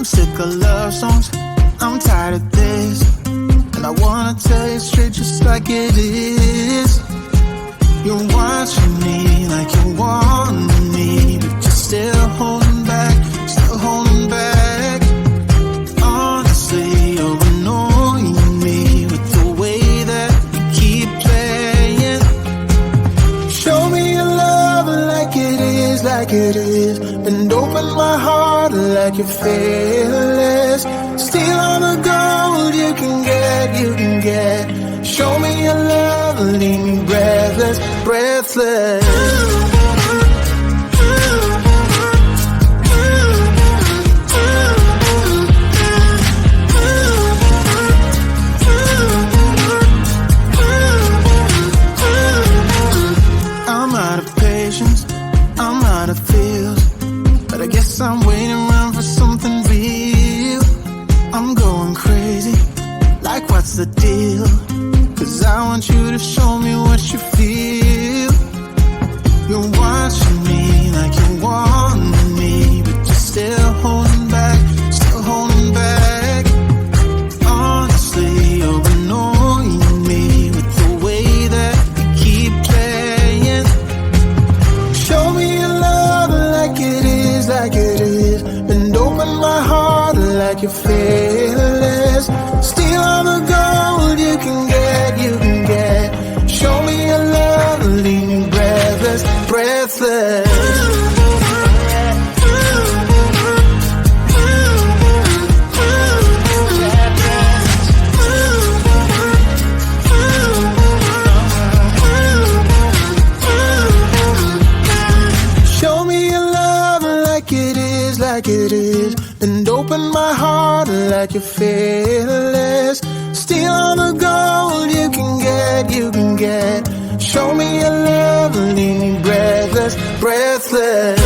I'm sick of love songs, I'm tired of this, and I wanna tell you straight just like it is. You're watching me like you want me, but you're still holding back, still holding back. Honestly, you're annoying me with the way that you keep playing. Show me your love like it is, like it is, and open my heart like you're fearless. Steal all the gold you can get, you can get. Show me your love, leave me breathless, breathless. I'm out of patience, I'm out of feels, but I guess I'm waiting around for something real. I'm going crazy, like what's the deal? 'Cause I want you to show me what you feel. You're watching me like you want me, but you're still holding back, still holding back. Honestly, you're annoying me with the way that you keep playing. Show me your love like it is, like it is, and open my heart like you're fearless. Steal all the gold you can get, you can get. Show me your love, leave me breathless, breathless. Show me your love like it is, like it is, and open my heart like you're fearless. Steal all the gold you can get, you can get. Show me your love, leave me breathless, breathless.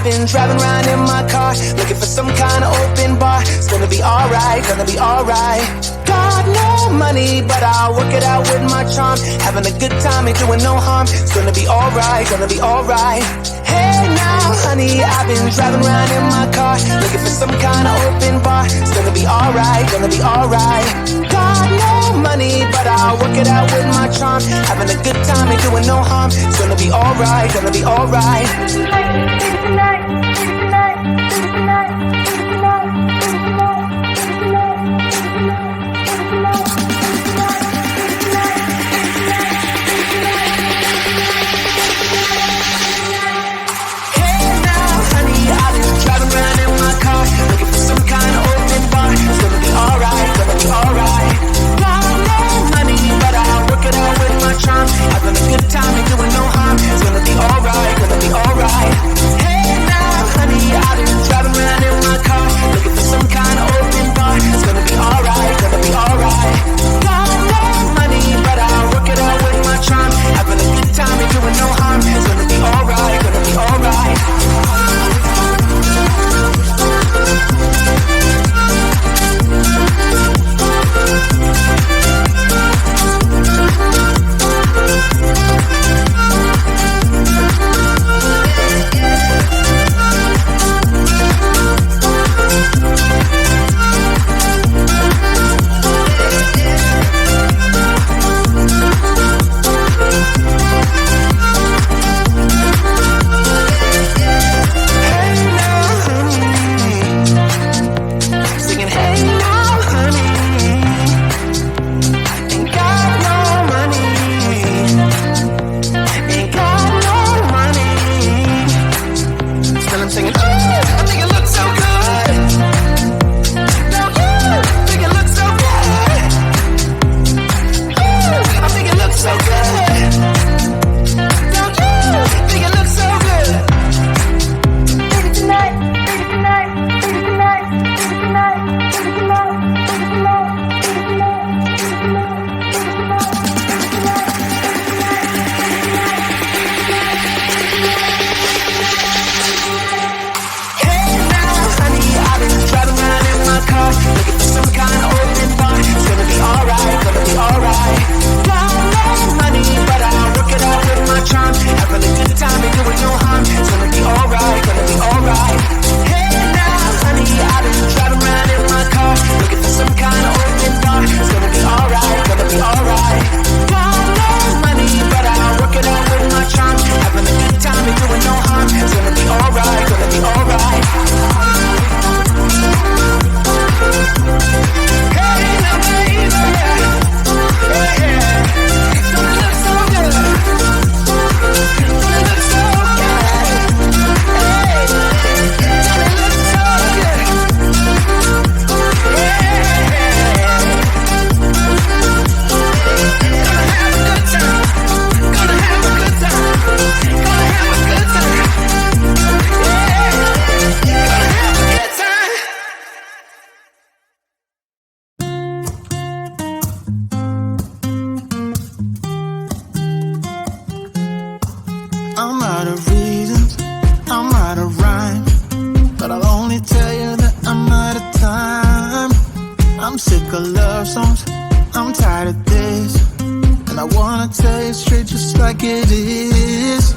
I've been driving around in my car, looking for some kind of open bar. It's gonna be alright, gonna be alright. Got no money, but I'll work it out with my charm. Having a good time, ain't doing no harm. It's gonna be alright, gonna be alright. Hey now, honey, I've been driving around in my car, looking for some kind of open bar. It's gonna be alright, gonna be alright. Got no money, but I'll work it out with my charm. Having a good time, ain't doing no harm. It's gonna be alright, gonna be alright. Having a good time and doing no harm. It's gonna be alright, gonna be alright. Hey now, honey, I've been driving around in my car, looking for some kind of open bar. It's gonna be alright, gonna be alright. Got no money, but I'll work it out with my charm. Having a good time and doing no harm. It's gonna be alright, gonna be alright. I'm out of reasons, I'm out of rhyme, but I'll only tell you that I'm out of time. I'm sick of love songs, I'm tired of this, and I wanna tell you straight just like it is.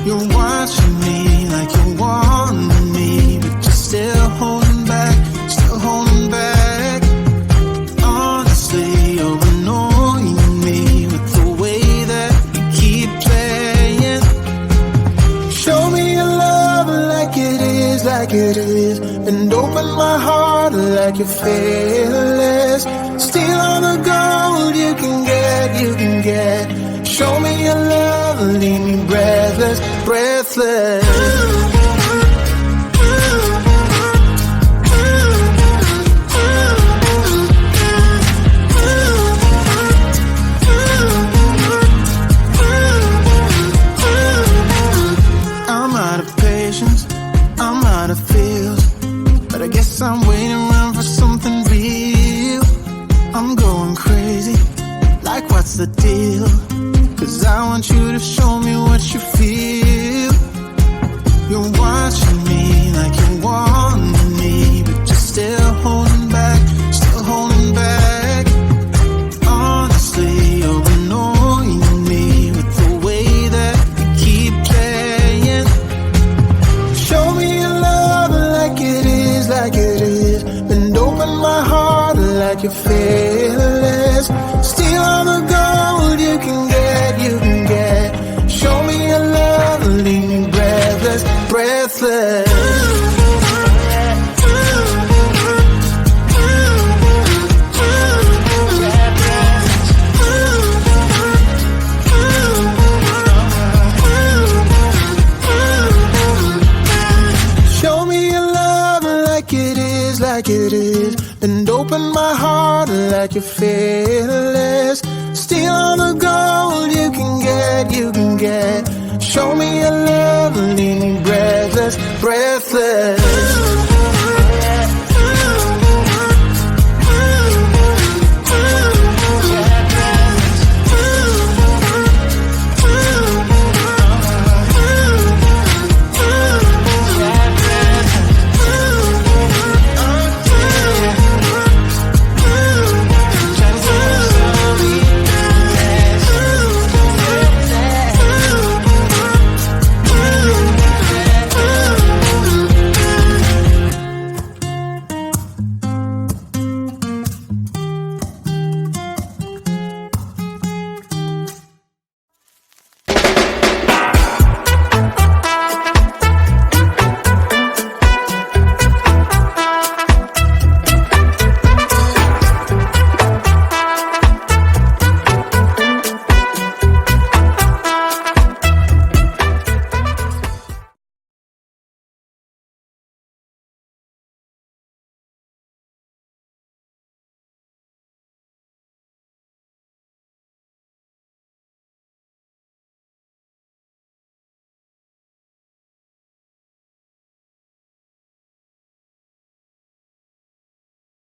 You're watching me like you're wanting me, but you're still holding back, still holding back. Honestly, you're annoying me with the way that you keep playing. Show me your love like it is, and open my heart like you're fearless. Steal all the gold you can get. Show me your love, leave me breathless, breathless. I'm out of patience, I'm out of feels, but I guess I'm waiting around for something real. I'm going crazy, like what's the deal? 'Cause I want you to show me what you feel. You're fearless. Steal all the gold you can get, you can get. Show me your love, leave me breathless, breathless. Like it is, then open my heart like you're fearless. Steal all the gold you can get, you can get. Show me your love, leave me breathless, breathless.